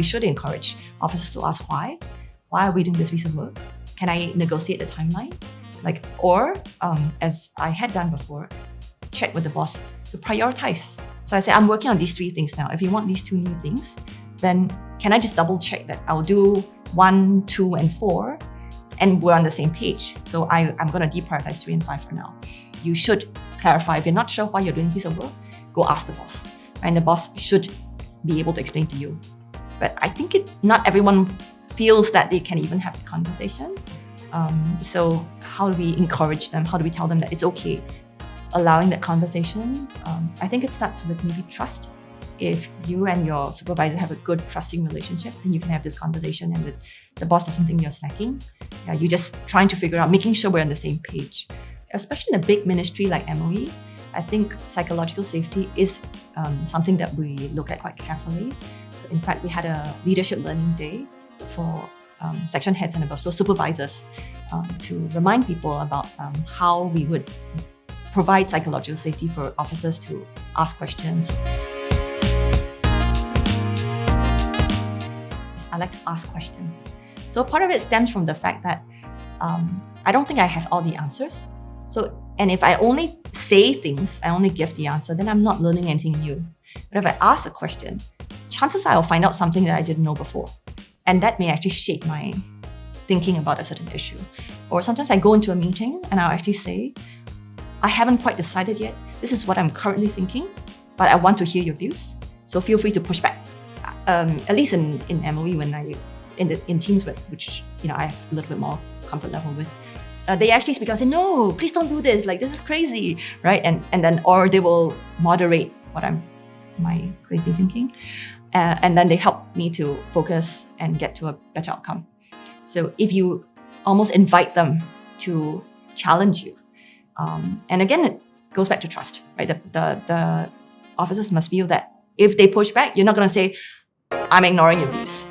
should encourage officers to ask why. Why are we doing this piece of work? Can I negotiate the timeline? Or as I had done before, check with the boss to prioritize. So I say, I'm working on these 3 things now. If you want these 2 new things, then can I just double check that I'll do 1, 2, and 4, and we're on the same page. So I'm going to deprioritize 3 and 5 for now. You should clarify. If you're not sure why you're doing a piece of work, go ask the boss. And the boss should be able to explain to you. But I think not everyone feels that they can even have the conversation. So how do we encourage them? How do we tell them that it's okay allowing that conversation? I think it starts with maybe trust. If you and your supervisor have a good trusting relationship, then you can have this conversation and the boss doesn't think you're slacking. Yeah, you're just trying to figure out, making sure we're on the same page. Especially in a big ministry like MOE, I think psychological safety is something that we look at quite carefully. So in fact, we had a leadership learning day for section heads and above, so supervisors, to remind people about how we would provide psychological safety for officers to ask questions. I like to ask questions. So part of it stems from the fact that I don't think I have all the answers. And if I only say things, I only give the answer, then I'm not learning anything new. But if I ask a question, chances are I'll find out something that I didn't know before. And that may actually shape my thinking about a certain issue. Or sometimes I go into a meeting and I'll actually say, I haven't quite decided yet. This is what I'm currently thinking, but I want to hear your views. So feel free to push back. At least in MOE, when in teams which I have a little bit more comfort level with, they actually speak up and say, no, please don't do this. This is crazy, right? And then, or they will moderate my crazy thinking. And then they help me to focus and get to a better outcome. So if you almost invite them to challenge you, and again, it goes back to trust, right? The officers must feel that if they push back, you're not going to say, I'm ignoring your views.